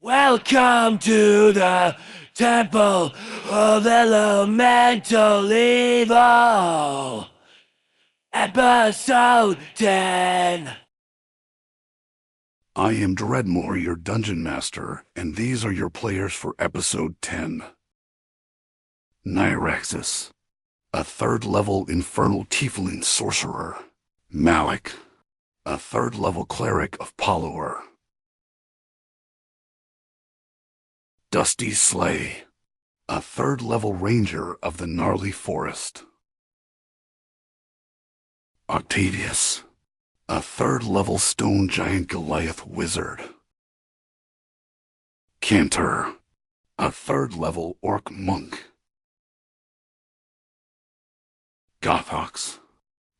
Welcome to the Temple of Elemental Evil, Episode 10. I am Dreadmore, your Dungeon Master, and these are your players for Episode 10. Nyraxis, a third-level Infernal Tiefling Sorcerer. Malik, a third-level Cleric of Polluer. Dusty Slay, a third-level Ranger of the Gnarly Forest. Octavius, a third-level Stone Giant Goliath Wizard. Cantor, a third-level Orc Monk. Gothox,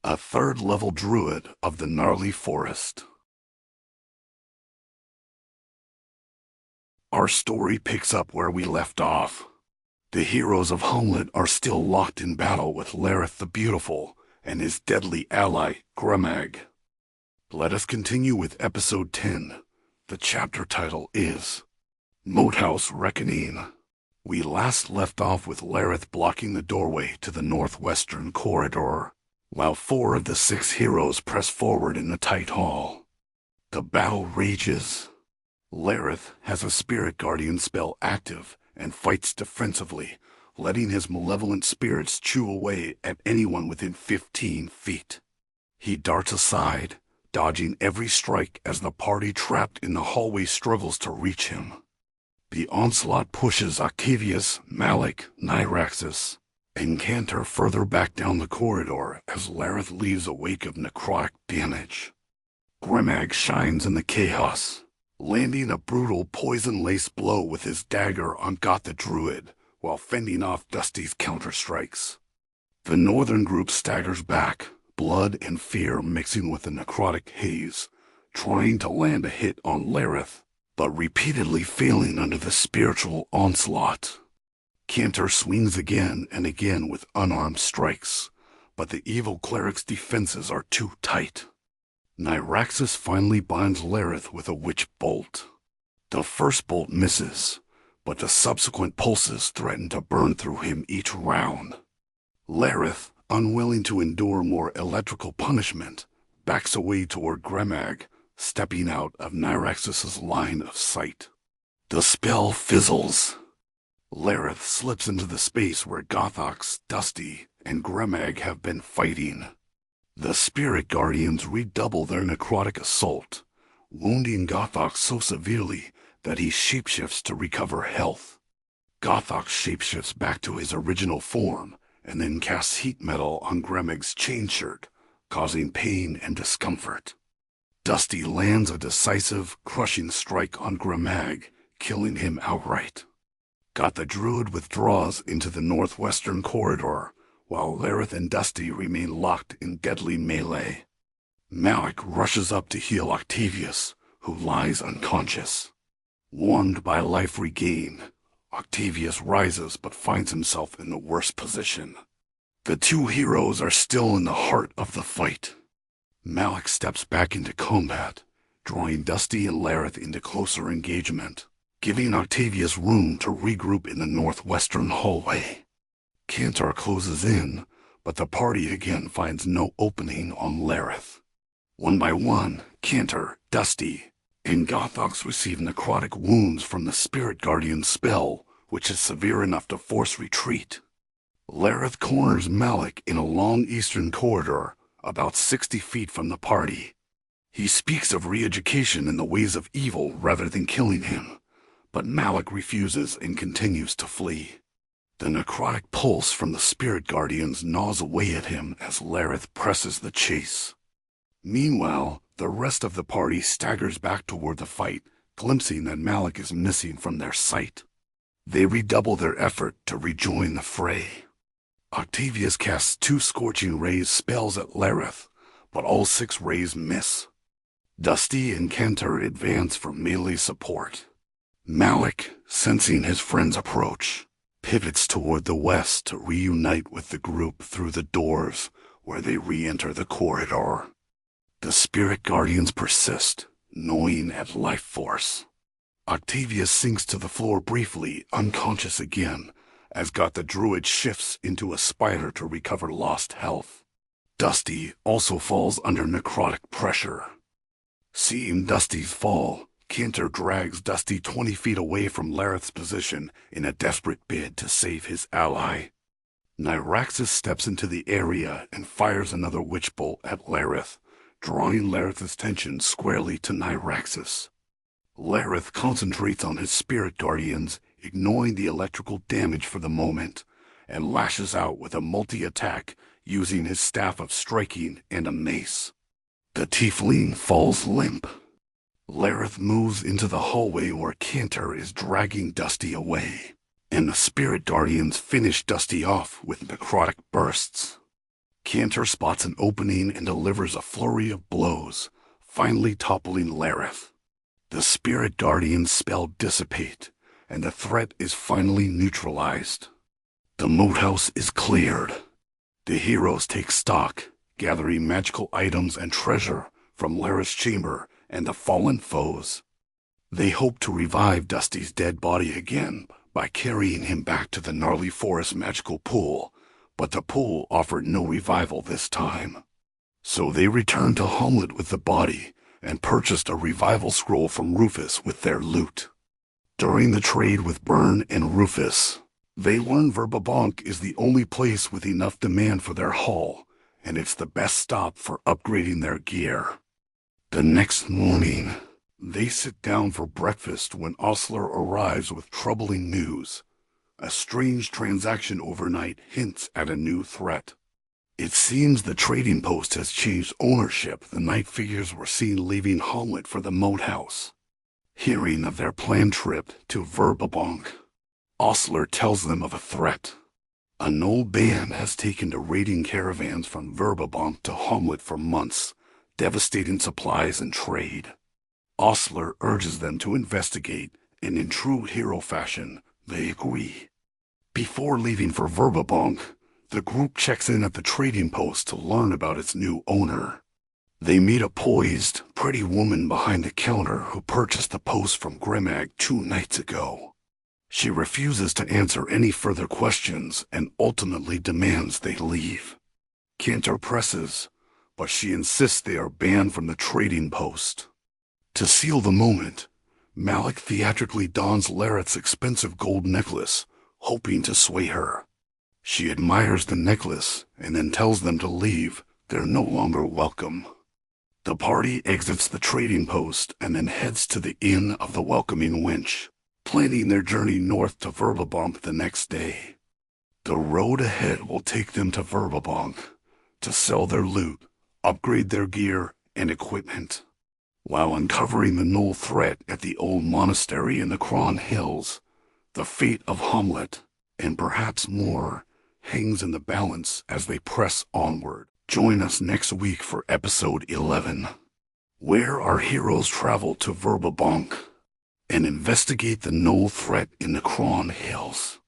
a third-level Druid of the Gnarly Forest. Our story picks up where we left off. The heroes of Hamlet are still locked in battle with Lareth the Beautiful and his deadly ally, Gremag. Let us continue with Episode 10. The chapter title is Moathouse Reckoning. We last left off with Lareth blocking the doorway to the northwestern corridor, while 4 of the 6 heroes press forward in the tight hall. The battle rages. Lareth has a Spirit Guardian spell active and fights defensively, letting his malevolent spirits chew away at anyone within 15 feet. He darts aside, dodging every strike as the party trapped in the hallway struggles to reach him. The onslaught pushes Octavius, Malik, Nyraxis, and Cantor further back down the corridor as Lareth leaves a wake of necrotic damage. Gremag shines in the chaos, landing a brutal poison-laced blow with his dagger on Goth the Druid while fending off Dusty's counterstrikes. The northern group staggers back, blood and fear mixing with the necrotic haze, trying to land a hit on Lareth, but repeatedly failing under the spiritual onslaught. Cantor swings again and again with unarmed strikes, but the evil cleric's defenses are too tight. Nyraxis finally binds Lareth with a witch bolt. The first bolt misses, but the subsequent pulses threaten to burn through him each round. Lareth, unwilling to endure more electrical punishment, backs away toward Gremag, stepping out of Nyraxis' line of sight. The spell fizzles. Lareth slips into the space where Gothox, Dusty, and Gremag have been fighting. The Spirit Guardians redouble their necrotic assault, wounding Gothox so severely that he shapeshifts to recover health. Gothox shapeshifts back to his original form and then casts heat metal on Gremag's chain shirt, causing pain and discomfort. Dusty lands a decisive, crushing strike on Gremag, killing him outright. Goth the Druid withdraws into the northwestern corridor, while Lareth and Dusty remain locked in deadly melee. Malik rushes up to heal Octavius, who lies unconscious. Warmed by life regained, Octavius rises but finds himself in the worst position. The 2 heroes are still in the heart of the fight. Malik steps back into combat, drawing Dusty and Lareth into closer engagement, giving Octavius room to regroup in the northwestern hallway. Cantor closes in, but the party again finds no opening on Lareth. One by one, Cantor, Dusty, and Gothox receive necrotic wounds from the Spirit Guardian spell, which is severe enough to force retreat. Lareth corners Malik in a long eastern corridor, about 60 feet from the party. He speaks of re-education in the ways of evil rather than killing him, but Malik refuses and continues to flee. The necrotic pulse from the Spirit Guardians gnaws away at him as Lareth presses the chase. Meanwhile, the rest of the party staggers back toward the fight, glimpsing that Malik is missing from their sight. They redouble their effort to rejoin the fray. Octavius casts 2 Scorching Rays spells at Lareth, but all 6 rays miss. Dusty and Cantor advance for melee support. Malik, sensing his friend's approach, pivots toward the west to reunite with the group through the doors where they re-enter the corridor. The Spirit Guardians persist, gnawing at life force. Octavia sinks to the floor briefly, unconscious again, as the druid shifts into a spider to recover lost health. Dusty also falls under necrotic pressure. Seeing Dusty's fall, Cantor drags Dusty 20 feet away from Lareth's position in a desperate bid to save his ally. Nyraxis steps into the area and fires another witch bolt at Lareth, drawing Lareth's attention squarely to Nyraxis. Lareth concentrates on his spirit guardians, ignoring the electrical damage for the moment, and lashes out with a multi-attack using his staff of striking and a mace. The tiefling falls limp. Lareth moves into the hallway where Cantor is dragging Dusty away, and the spirit guardians finish Dusty off with necrotic bursts. Cantor spots an opening and delivers a flurry of blows, finally toppling Lareth. The spirit guardians' spell dissipate, and the threat is finally neutralized. The moat house is cleared. The heroes take stock, gathering magical items and treasure from Lareth's chamber and the fallen foes. They hope to revive Dusty's dead body again by carrying him back to the gnarly forest magical pool, but the pool offered no revival this time. So they returned to Hamlet with the body and purchased a revival scroll from Rufus with their loot. During the trade with Byrne and Rufus, they learn Verbabonk is the only place with enough demand for their haul, and it's the best stop for upgrading their gear. The next morning, they sit down for breakfast when Osler arrives with troubling news. A strange transaction overnight hints at a new threat. It seems the trading post has changed ownership the night figures were seen leaving Hamlet for the moat house. Hearing of their planned trip to Verbabonk, Osler tells them of a threat. An old band has taken to raiding caravans from Verbabonk to Hamlet for months, devastating supplies and trade. Osler urges them to investigate, and in true hero fashion, they agree. Before leaving for Verbabonk, the group checks in at the trading post to learn about its new owner. They meet a poised, pretty woman behind the counter who purchased the post from Gremag 2 nights ago. She refuses to answer any further questions and ultimately demands they leave. Cantor presses, but she insists they are banned from the trading post. To seal the moment, Malik theatrically dons Lareth's expensive gold necklace, hoping to sway her. She admires the necklace and then tells them to leave. They're no longer welcome. The party exits the trading post and then heads to the Inn of the Welcoming Wench, planning their journey north to Verbabonk the next day. The road ahead will take them to Verbabonk to sell their loot, upgrade their gear and equipment. While uncovering the null threat at the old monastery in the Cron Hills, the fate of Hamlet, and perhaps more, hangs in the balance as they press onward. Join us next week for episode 11, where our heroes travel to Verbabonk and investigate the null threat in the Cron Hills.